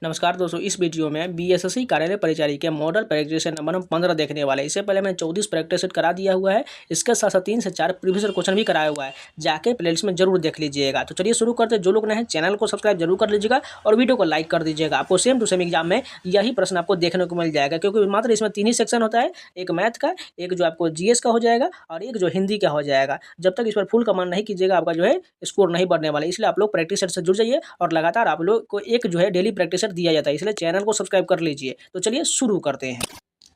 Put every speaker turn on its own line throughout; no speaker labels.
नमस्कार दोस्तों, इस वीडियो में बीएसएससी कार्यालय परिचारी के मॉडल प्रैक्टिस सेट नंबर हम 15 देखने वाले हैं। इससे पहले मैंने 34 प्रैक्टिस सेट करा दिया हुआ है। इसके साथ साथ 3 से 4 प्रीवियस क्वेश्चन भी कराया हुआ है, जाके प्लेलिस्ट में जरूर देख लीजिएगा। तो चलिए शुरू करते हैं। जो लोग नए हैं चैनल को सब्सक्राइब जरूर कर लीजिएगा और वीडियो को लाइक कर दीजिएगा। आपको सेम टू सेम एग्जाम में यही प्रश्न आपको देखने को मिल जाएगा, क्योंकि मात्र इसमें 3 ही सेक्शन होता है, एक मैथ का, एक जो आपको जीएस का हो जाएगा और एक जो हिंदी का हो जाएगा। जब तक इस पर फुल कमांड नहीं कीजिएगा आपका जो है स्कोर नहीं बढ़ने वाला। इसलिए आप लोग प्रैक्टिस सेट से जुड़ जाइए और लगातार आप लोग को एक जो है डेली प्रैक्टिस सेट दिया जाता है, इसलिए चैनल को सब्सक्राइब कर लीजिए। तो चलिए शुरू करते हैं।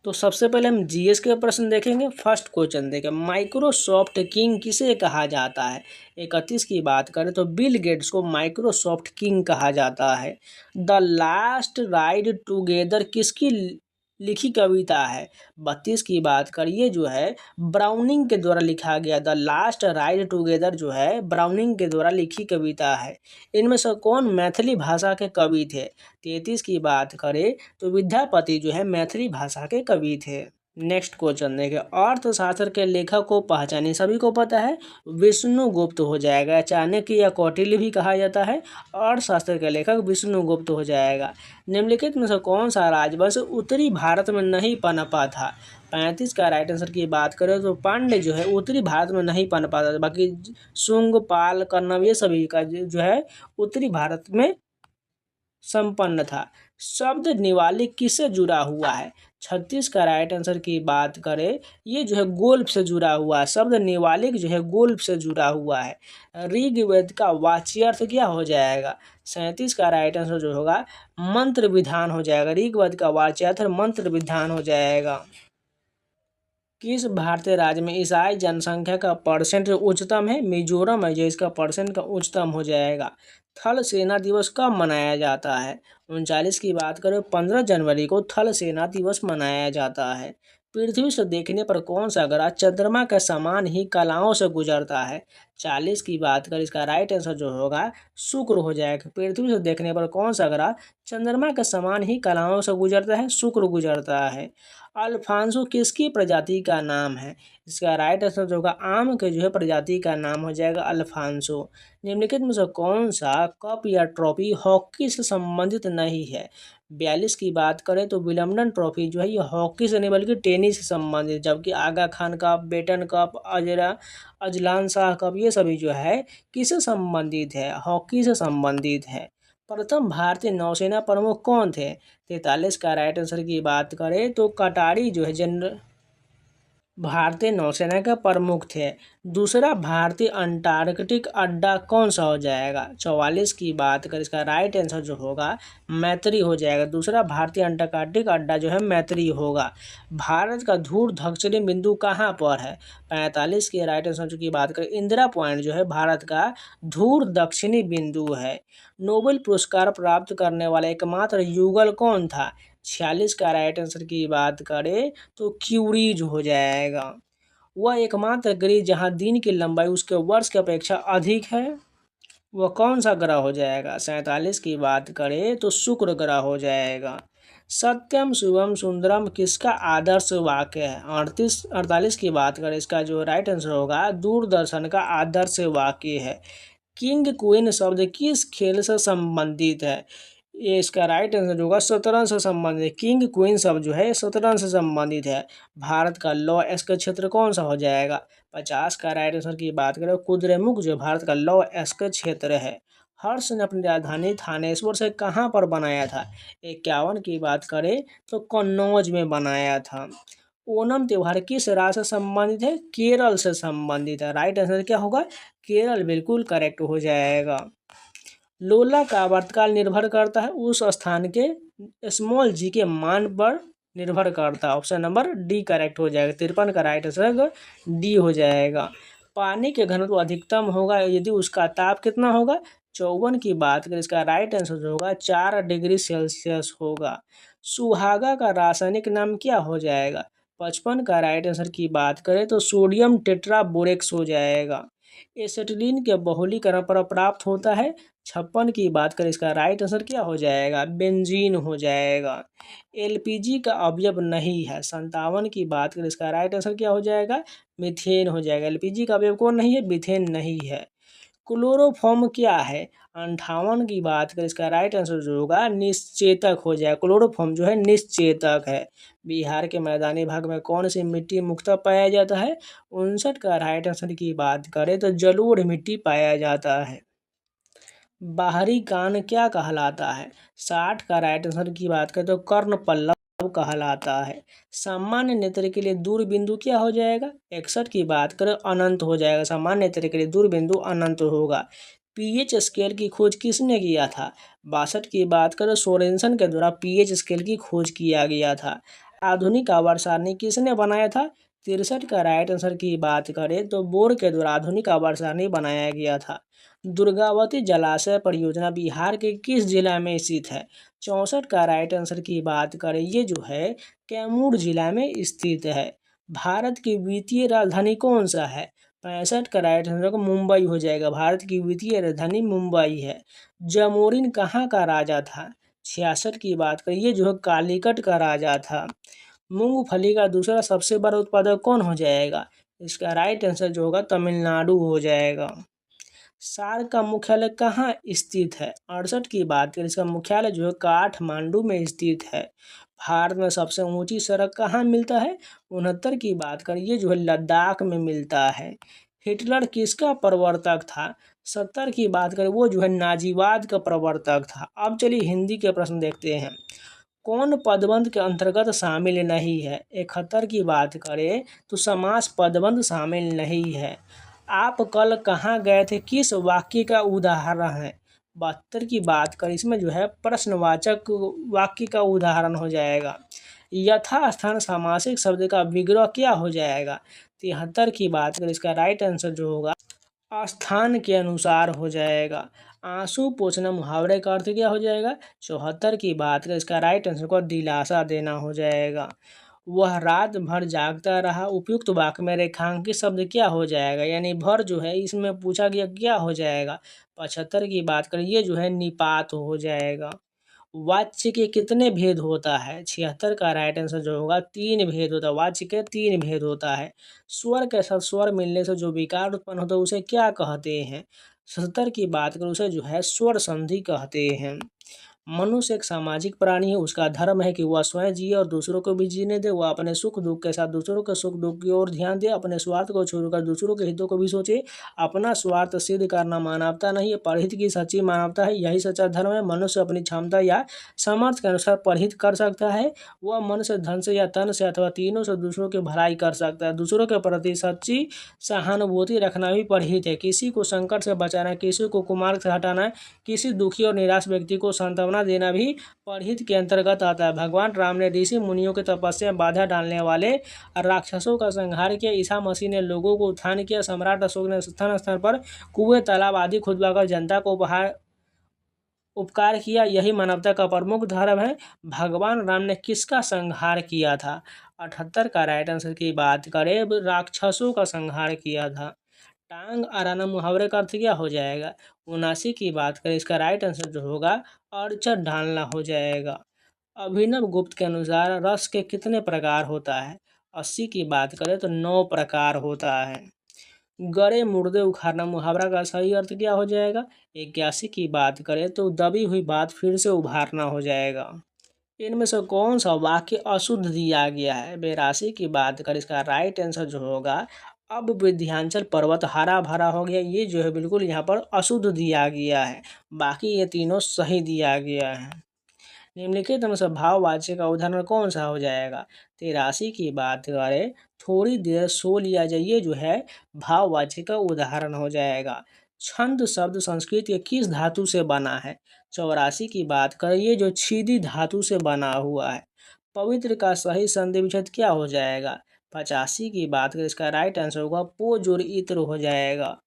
तो सबसे पहले हम जीएस के प्रश्न देखेंगे। फर्स्ट क्वेश्चन देखें, माइक्रोसॉफ्ट किंग किसे कहा जाता है। 31 की बात करें तो बिल गेट्स को माइक्रोसॉफ्ट किंग कहा जाता है। द लास्ट राइड टुगेदर किसकी लिखी कविता है। 32 की बात करिए जो है ब्राउनिंग के द्वारा लिखा गया। द लास्ट राइड टुगेदर जो है ब्राउनिंग के द्वारा लिखी कविता है। इनमें से कौन मैथिली भाषा के कवि थे। 33 की बात करें तो विद्यापति जो है मैथिली भाषा के कवि थे। नेक्स्ट क्वेश्चन देखें, अर्थशास्त्र के लेखक को पहचानिए। सभी को पता है विष्णुगुप्त हो जाएगा। चाणक्य या कौटिल्य भी कहा जाता है। अर्थशास्त्र के लेखक विष्णुगुप्त हो जाएगा। निम्नलिखित में से कौन सा राजवंश उत्तरी भारत में नहीं पनपा था। 35 का राइट आंसर की बात करें तो पांड्य जो है उत्तरी भारत में नहीं पनपा था। बाकी शुंग, पाल, कन्नव ये सभी का जो है उत्तरी भारत में संपन्न था। शब्द निवाली किससे जुड़ा हुआ है। 36 का राइट आंसर की बात करें, ये जो है गोल्फ से जुड़ा हुआ है। शब्द निवालिक जो है गोल्फ से जुड़ा हुआ है। ऋग्वेद का वाच्यार्थ क्या हो जाएगा। 37 का राइट आंसर जो होगा मंत्र विधान हो जाएगा। ऋग्वेद का वाच्यार्थ मंत्र विधान हो जाएगा। किस भारतीय राज्य में ईसाई जनसंख्या का परसेंट उच्चतम है। मिजोरम है जो इसका परसेंट का उच्चतम हो जाएगा। थल सेना दिवस कब मनाया जाता है। 39 की बात करें 15 जनवरी को थल सेना दिवस मनाया जाता है। पृथ्वी से देखने पर कौन सा ग्रह चंद्रमा के समान ही कलाओं से गुजरता है। 40 की बात करें इसका राइट आंसर जो होगा शुक्र हो जाएगा। पृथ्वी से देखने पर कौन सा ग्रह चंद्रमा के समान ही कलाओं से गुजरता है, शुक्र गुजरता है। अल्फांसो किसकी प्रजाति का नाम है। इसका राइट आंसर जो होगा आम के जो है प्रजाति का नाम हो जाएगा अल्फांसो। निम्नलिखित में से कौन सा कप या ट्रॉफी हॉकी से संबंधित नहीं है। 42 की बात करें तो विलम्बडन ट्रॉफी जो है ये हॉकी से नहीं बल्कि टेनिस से संबंधित, जबकि Aga Khan cup, Beighton cup, Azlan Shah cup ये सभी जो है किससे संबंधित है, हॉकी से संबंधित है। प्रथम भारतीय नौसेना प्रमुख कौन थे। 43 का राइट आंसर की बात करें तो कटारी जो है जनरल भारतीय नौसेना के प्रमुख थे। दूसरा भारतीय अंटार्कटिक अड्डा कौन सा हो जाएगा। 44 की बात करें इसका राइट आंसर जो होगा मैत्री हो जाएगा। दूसरा भारतीय अंटार्कटिक अड्डा जो है मैत्री होगा। भारत का धूर दक्षिणी बिंदु कहाँ पर है। 45 के राइट आंसर की बात करें इंदिरा पॉइंट जो है भारत का धूर दक्षिणी बिंदु है। नोबेल पुरस्कार प्राप्त करने वाला एकमात्र युगल कौन था। 46 का राइट आंसर की बात करें तो क्यूरीज हो जाएगा। वह एकमात्र ग्रह जहां दिन की लंबाई उसके वर्ष की अपेक्षा अधिक है, वह कौन सा ग्रह हो जाएगा। 47 की बात करें तो शुक्र ग्रह हो जाएगा। सत्यम शिवम सुंदरम किसका आदर्श वाक्य है। 48 की बात करें इसका जो राइट आंसर होगा दूरदर्शन का आदर्श वाक्य है। किंग क्वीन शब्द किस खेल से संबंधित है। ये इसका राइट आंसर होगा शतरंज से संबंधित। किंग क्वीन शब्द जो है शतरंज से संबंधित है। भारत का लौ एस्क क्षेत्र कौन सा हो जाएगा। 50 का राइट आंसर की बात करें कुद्रेमुख जो भारत का लौ एस्क क्षेत्र है। हर्ष ने अपनी राजधानी थानेश्वर से कहाँ पर बनाया था। 51 की बात करें तो कन्नौज में बनाया था। ओणम त्योहार किस राज्य से संबंधित है। केरल से संबंधित है। राइट आंसर क्या होगा केरल, बिल्कुल करेक्ट हो जाएगा। लोला का आवर्तकाल निर्भर करता है उस स्थान के स्मॉल जी के मान पर निर्भर करता है। ऑप्शन नंबर डी करेक्ट हो जाएगा। 53 का राइट आंसर डी हो जाएगा। पानी के घनत्व अधिकतम होगा यदि उसका ताप कितना होगा। 54 की बात करें इसका राइट आंसर जो होगा 4 डिग्री सेल्सियस होगा। सुहागा का रासायनिक नाम क्या हो जाएगा। 55 का राइट आंसर की बात करें तो सोडियम टेट्राबोरेक्स हो जाएगा। एसिटिलीन के बहुलीकरण पर प्राप्त होता है। 56 की बात करें इसका राइट आंसर क्या हो जाएगा बेंजीन हो जाएगा। एलपीजी का अवयव नहीं है। 57 की बात करें इसका राइट आंसर क्या हो जाएगा मीथेन हो जाएगा। एलपीजी का अवयव कौन नहीं है, मीथेन नहीं है। क्लोरोफॉर्म क्या है। 58 की बात करें, इसका राइट आंसर जो होगा निश्चेतक हो जाएगा। क्लोरोफॉर्म जो है निश्चेतक है। बिहार के मैदानी भाग में कौन सी मिट्टी मुख्यतः पाया जाता है? 59 का राइट आंसर की बात करें तो जलोढ़ मिट्टी पाया जाता है। बाहरी कान क्या कहलाता है? 60 का राइट आंसर की बात करें तो कर्ण पल्लव कहलाता है। सामान्य नेत्र के लिए दूर बिंदु क्या हो जाएगा? 61 की बात करें अनंत हो जाएगा। सामान्य नेत्र के लिए दूर बिंदु अनंत होगा। पीएच स्केल की खोज किसने किया था? 62 की बात करें सोरेनसन के द्वारा पीएच स्केल की खोज किया गया था। आधुनिक आवर्त सारणी किसने बनाया था? 63 का राइट आंसर की बात करें तो बोर के द्वारा आधुनिक आवर्त सारणी बनाया गया था। दुर्गावती जलाशय परियोजना बिहार के किस जिला में स्थित है? 64 का राइट आंसर की बात करें, ये जो है कैमूर जिला में स्थित है। भारत की वित्तीय राजधानी कौन सा है? 65 का राइट आंसर मुंबई हो जाएगा। भारत की वित्तीय राजधानी मुंबई है। जमोरिन कहाँ का राजा था? 66 की बात करें, ये जो है कालीकट का राजा था। मूंगफली का दूसरा सबसे बड़ा उत्पादक कौन हो जाएगा? इसका राइट आंसर जो होगा तमिलनाडु हो जाएगा। सार्क का मुख्यालय कहाँ स्थित है? 68 की बात करें, इसका मुख्यालय जो है काठमांडू में स्थित है। भारत में सबसे ऊंची सड़क कहाँ मिलता है? 69 की बात करें, ये जो है लद्दाख में मिलता है। हिटलर किसका प्रवर्तक था? 70 की बात करें, वो जो है नाजीवाद का प्रवर्तक था। अब चलिए हिंदी के प्रश्न देखते हैं। कौन पदबंध के अंतर्गत शामिल नहीं है? 71 की बात करें तो समास पदबंध शामिल नहीं है। आप कल कहाँ गए थे किस वाक्य का उदाहरण है? 72 की बात करें, इसमें जो है प्रश्नवाचक वाक्य का उदाहरण हो जाएगा। यथास्थान सामासिक शब्द का विग्रह क्या हो जाएगा? 73 की बात करें, इसका राइट आंसर जो होगा स्थान के अनुसार हो जाएगा। आंसू पोंछना मुहावरे का अर्थ क्या हो जाएगा? 74 की बात करें, इसका राइट आंसर को दिलासा देना हो जाएगा। वह रात भर जागता रहा, उपयुक्त वाक्य में रेखांकित शब्द क्या हो जाएगा? यानी भर जो है इसमें पूछा गया क्या हो जाएगा? 75 की बात करें, ये जो है निपात हो जाएगा। वाच्य के कितने भेद होता है? 76 का राइट आंसर जो होगा 3 भेद होता है। वाच्य के 3 भेद होता है। स्वर के साथ स्वर मिलने से जो विकार उत्पन्न होता है उसे क्या कहते हैं? 77 की बात करें, उसे जो है स्वर संधि कहते हैं। मनुष्य एक सामाजिक प्राणी है, उसका धर्म है कि वह स्वयं जिए और दूसरों को भी जीने दे। वह अपने सुख दुख के साथ दूसरों के सुख दुख की ओर ध्यान दे, अपने स्वार्थ को छोड़कर दूसरों के हितों को भी सोचे। अपना स्वार्थ सिद्ध करना मानवता नहीं है, परहित की सच्ची मानवता है। यही सच्चा धर्म है। मनुष्य अपनी क्षमता या सामर्थ्य के अनुसार परहित कर सकता है। वह मन से, धन से या तन से अथवा तीनों से दूसरों की भलाई कर सकता है। दूसरों के प्रति सच्ची सहानुभूति रखना भी परहित है। किसी को संकट से बचाना, किसी को कुमार्ग से हटाना, किसी दुखी और निराश व्यक्ति को सांत्वना देना भी परहित के अंतर्गत आता है। भगवान राम ने ऋषि मुनियों की तपस्या में बाधा डालने वाले राक्षसों का संहार किया। ईसा मसीह ने लोगों को उत्थान किया। सम्राट अशोक ने स्थान स्थान पर कुएं, तालाब आदि खुदवाकर जनता को उपकार किया। यही मानवता का प्रमुख धर्म है। भगवान राम ने किसका संहार किया था? 78 का राइट आंसर की बात करें, राक्षसों का संहार किया था। टांग अड़ाना मुहावरे का अर्थ क्या हो जाएगा? 79 की बात करें, इसका राइट आंसर जो होगा अड़चन ढालना हो जाएगा। अभिनव गुप्त के अनुसार रस के कितने प्रकार होता है? 80 की बात करें तो 9 प्रकार होता है। गड़े मुर्दे उखाड़ना मुहावरा का सही अर्थ क्या हो जाएगा? 81 की बात करें तो दबी हुई बात फिर से उभारना हो जाएगा। इनमें से कौन सा वाक्य अशुद्ध दिया गया है? 82 की बात करें, इसका राइट आंसर जो होगा अब विंध्याचल पर्वत हरा भरा हो गया। ये जो है बिल्कुल यहाँ पर अशुद्ध दिया गया है। बाकी ये तीनों सही दिया गया है। निम्नलिखित में से भाववाच्य का उदाहरण कौन सा हो जाएगा? 83 की बात करें, थोड़ी देर सो लिया जाए, ये जो है भाववाच्य का उदाहरण हो जाएगा। छंद शब्द संस्कृत के किस धातु से बना है? 84 की बात करें, ये जो छिदी धातु से बना हुआ है। पवित्र का सही संधि विच्छेद क्या हो जाएगा? 85 की बात करें, इसका राइट आंसर होगा पो जोड़ इत्र हो जाएगा।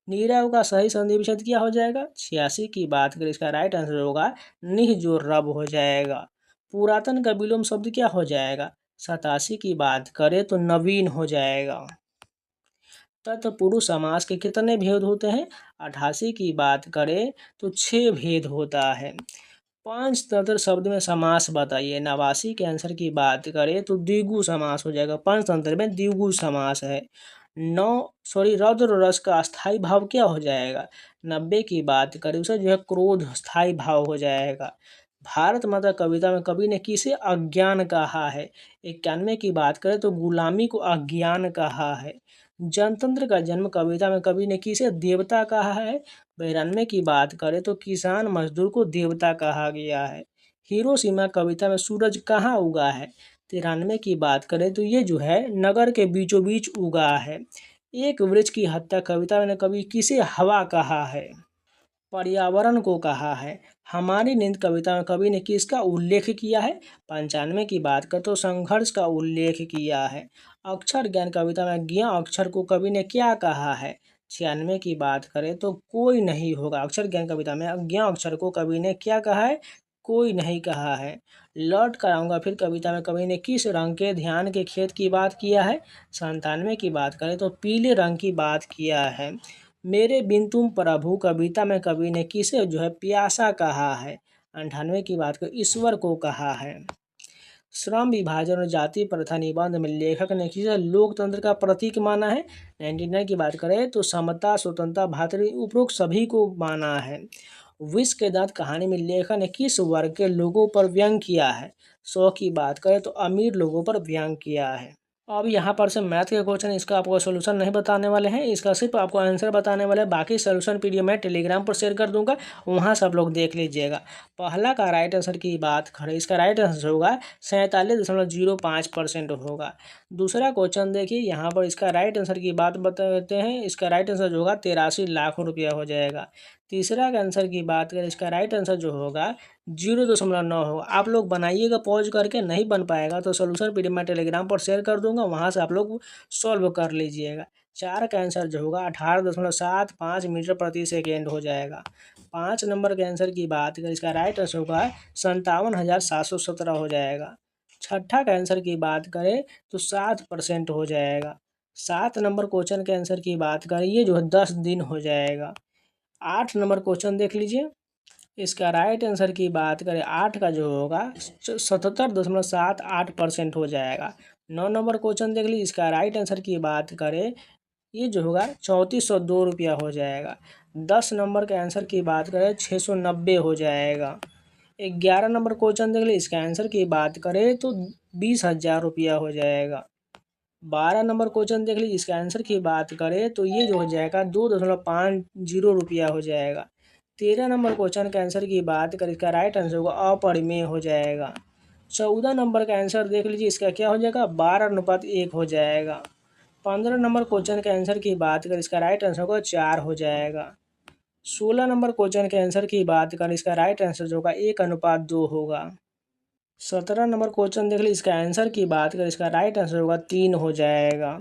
नीरव का सही संधि विच्छेद क्या हो जाएगा? 86 की बात करें, इसका राइट आंसर होगा निह जो रब हो जाएगा। पुरातन का विलोम शब्द क्या हो जाएगा? 87 की बात करें तो नवीन हो जाएगा। तत्पुरुष समास के कितने भेद होते हैं? 88 की बात करें तो 6 भेद होता है। पंचतंत्र शब्द में समास बताइए। 89 के आंसर की बात करें तो द्विगु समास हो जाएगा। पंचतंत्र में द्विगु समास है। रौद्र रस का अस्थाई भाव क्या हो जाएगा। 90 की बात करें उसे जो है क्रोध स्थाई भाव हो जाएगा। भारत माता कविता में कवि ने किसे अज्ञान कहा है। 91 की बात करें तो गुलामी को अज्ञान कहा है। जनतंत्र का जन्म कविता में कवि ने किसे देवता कहा है। 92 की बात करें तो किसान मजदूर को देवता कहा गया है। हिरोशिमा कविता में सूरज कहाँ उगा है। 93 की बात करें तो ये जो है नगर के बीचों बीच उगा है। एक वृक्ष की हत्या कविता में कवि किसे हवा कहा है। पर्यावरण को कहा है। हमारी नींद कविता में कवि ने किसका उल्लेख किया है। 95 की बात करें तो संघर्ष का उल्लेख किया है। अक्षर ज्ञान कविता में ज्ञ अक्षर को कवि ने क्या कहा है। 96 की बात करें तो कोई नहीं होगा। अक्षर ज्ञान कविता में ज्ञ अक्षर को कवि ने क्या कहा है, कोई नहीं कहा है। लौट कर आऊँगा फिर कविता में कवि ने किस रंग के ध्यान के खेत की बात किया है। 97 की बात करें तो पीले रंग की बात किया है। मेरे बिन तुम प्रभु कविता में कवि ने किसे जो है प्यासा कहा है। 98 की बात को ईश्वर को कहा है। श्रम विभाजन और जाति प्रथा निबंध में लेखक ने किसे लोकतंत्र का प्रतीक माना है। 99 की बात करें तो समता स्वतंत्रता भातृ उपरोक्त सभी को माना है। विष के दांत कहानी में लेखक ने किस वर्ग के लोगों पर व्यंग किया है। 100 की बात करें तो अमीर लोगों पर व्यंग किया है। अब यहाँ पर से मैथ के क्वेश्चन इसका आपको सोल्यूशन नहीं बताने वाले हैं, इसका सिर्फ आपको आंसर बताने वाले हैं। बाकी सोल्यूशन पीडीएफ मैं टेलीग्राम पर शेयर कर दूंगा, वहाँ सब लोग देख लीजिएगा। पहला का राइट आंसर की बात करें, इसका राइट आंसर होगा 47.05% होगा। दूसरा क्वेश्चन देखिए, यहाँ पर इसका राइट आंसर की बात बताते हैं। इसका राइट आंसर जो होगा 83 लाख रुपया हो जाएगा। तीसरा का आंसर की बात करें, इसका राइट आंसर जो होगा 0.9 होगा। आप लोग बनाइएगा पॉज करके, नहीं बन पाएगा तो सोल्यूशन पीडीएफ मैं टेलीग्राम पर शेयर कर दूंगा, वहां से आप लोग सॉल्व कर लीजिएगा। 4 का आंसर जो होगा 18.75 मीटर प्रति सेकेंड हो जाएगा। 5 नंबर के आंसर की बात करें, इसका राइट आंसर होगा 57,717 हो जाएगा। छठा का आंसर की बात करें तो 7% हो जाएगा। 7 नंबर क्वेश्चन के आंसर की बात करें, ये जो है 10 दिन हो जाएगा। 8 नंबर क्वेश्चन देख लीजिए, इसका राइट आंसर की बात करें 8 का जो होगा 77.78% हो जाएगा। 9 नंबर क्वेश्चन देख लीजिए, इसका राइट आंसर की बात करें ये जो होगा 3402 रुपया हो जाएगा। 10 नंबर के आंसर की बात करें 690 हो जाएगा। 11 नंबर क्वेश्चन देख लीजिए, इसका आंसर की बात करें तो 20,000 रुपया हो जाएगा। 12 नंबर क्वेश्चन देख लीजिए, इसका आंसर की बात करें तो ये जो हो जाएगा 2.50 रुपया हो जाएगा। 13 नंबर क्वेश्चन के आंसर की बात करें, इसका राइट आंसर होगा अपरिमेय हो जाएगा। 14 नंबर का आंसर देख लीजिए, इसका क्या हो जाएगा 12:1 हो जाएगा। 15 नंबर क्वेश्चन के आंसर की बात करें, इसका राइट आंसर होगा 4 हो जाएगा। 16 नंबर क्वेश्चन के आंसर की बात करें, इसका राइट आंसर जो होगा 1:2 होगा। 17 नंबर क्वेश्चन देख लीजिए, इसका आंसर की बात करें, इसका राइट आंसर होगा 3 हो जाएगा।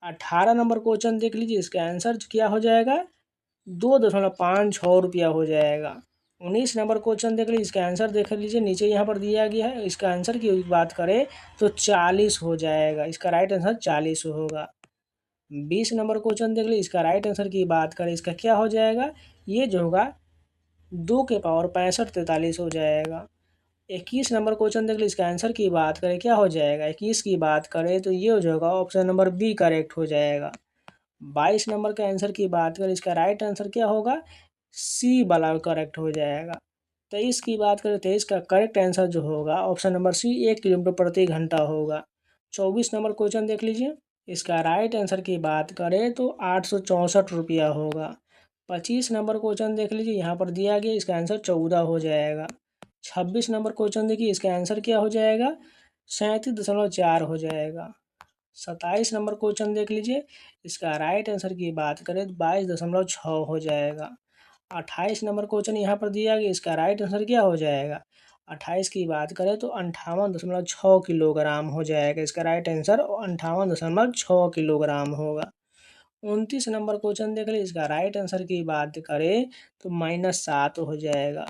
18 नंबर क्वेश्चन देख लीजिए, इसका आंसर क्या हो जाएगा 2.56 रुपया हो जाएगा। 19 नंबर क्वेश्चन देख लीजिए, इसका आंसर देख लीजिए, नीचे यहाँ पर दिया गया है। इसका आंसर की बात करें तो 40 हो जाएगा। इसका राइट आंसर 40 होगा। 20 नंबर क्वेश्चन देख लीजिए, इसका राइट आंसर की बात करें, इसका क्या हो जाएगा, ये जो होगा 2 के पावर 65 हो जाएगा। 21 नंबर क्वेश्चन देख लीजिए, इसका आंसर की बात करें क्या हो जाएगा, 21 की बात करें तो ये हो जाएगा ऑप्शन नंबर बी करेक्ट हो जाएगा। 22 नंबर के आंसर की बात करें, इसका राइट आंसर क्या होगा, सी वाला करेक्ट हो जाएगा। 23 की बात करें, 23 का करेक्ट आंसर जो होगा ऑप्शन नंबर सी 1 किलोमीटर प्रति घंटा होगा। 24 नंबर क्वेश्चन देख लीजिए, इसका राइट आंसर की बात करें तो 864 रुपया होगा। 25 नंबर क्वेश्चन देख लीजिए, यहाँ पर दिया गया, इसका आंसर 14 हो जाएगा। 26 नंबर क्वेश्चन देखिए, इसका आंसर क्या हो जाएगा 37.4 हो जाएगा। 27 नंबर क्वेश्चन देख लीजिए, इसका राइट आंसर की बात करें तो 22.6 हो जाएगा। 28 नंबर क्वेश्चन यहाँ पर दिया गया, इसका राइट आंसर क्या हो जाएगा, 28 की बात करें तो 58.6 किलोग्राम हो जाएगा। इसका राइट आंसर 58.6 किलोग्राम होगा। 29 नंबर क्वेश्चन देख लीजिए, इसका राइट आंसर की बात करें तो -7 हो जाएगा।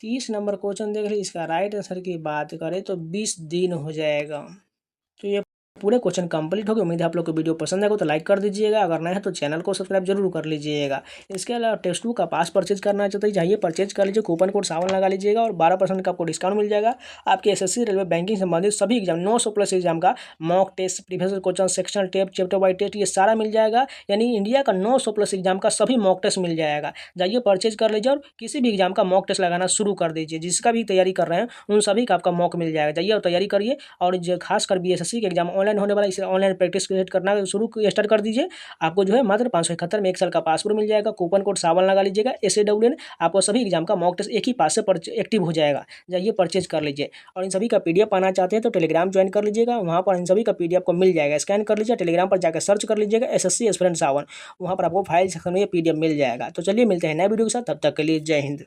30 नंबर क्वेश्चन देख लीजिए, इसका राइट आंसर की बात करें तो 20 दिन हो जाएगा। तो ये पूरे क्वेश्चन कंप्लीट हो गए। उम्मीद है आप लोग को वीडियो पसंद आएगा तो लाइक कर दीजिएगा, अगर नए है तो चैनल को सब्सक्राइब जरूर कर लीजिएगा। इसके अलावा टेस्ट 2 का पास परचेज करना चाहते हैं, जाइए परचेज कर लीजिए, कूपन कोड सावन लगा लीजिएगा और 12% का आपको डिस्काउंट मिल जाएगा। आपके एसएससी रेलवे बैंकिंग संबंधित सभी एग्जाम 900+ एग्जाम का mock test, previous question, sectional test, chapter wise test, ये सारा मिल जाएगा। यानी इंडिया का 900+ एग्जाम का सभी मॉक टेस्ट मिल जाएगा। जाइए परचेज कर लीजिए और किसी भी एग्जाम का मॉक टेस्ट लगाना शुरू कर दीजिए। जिसका भी तैयारी कर रहे हैं उन सभी का आपका मॉक मिल जाएगा। जाइए और तैयारी करिए। और जो खासकर बीएसएससी के एग्जाम ऑनलाइन होने वाला, इसे ऑनलाइन प्रैक्टिस क्रिएट करना स्टार्ट कर दीजिए। आपको जो है मात्र 571 में 1 साल का पासवर्ड मिल जाएगा। कूपन कोड सावन लगा लीजिएगा SAWN, आपको सभी एग्जाम का मॉक टेस्ट एक ही पास से एक्टिव हो जाएगा। जाइए परचेज कर लीजिए। और इन सभी का PDF पाना चाहते हैं तो टेलीग्राम ज्वाइन कर लीजिएगा, वहाँ पर इन सभी का PDF को मिल जाएगा। स्कैन कर लीजिए, टेलीग्राम पर जाकर सर्च कर लीजिएगा SSC एस्पिरेंट सावन, वहाँ पर आपको फाइल सेक्शन में PDF मिल जाएगा। तो चलिए मिलते हैं नए वीडियो के साथ, तब तक के लिए जय हिंद।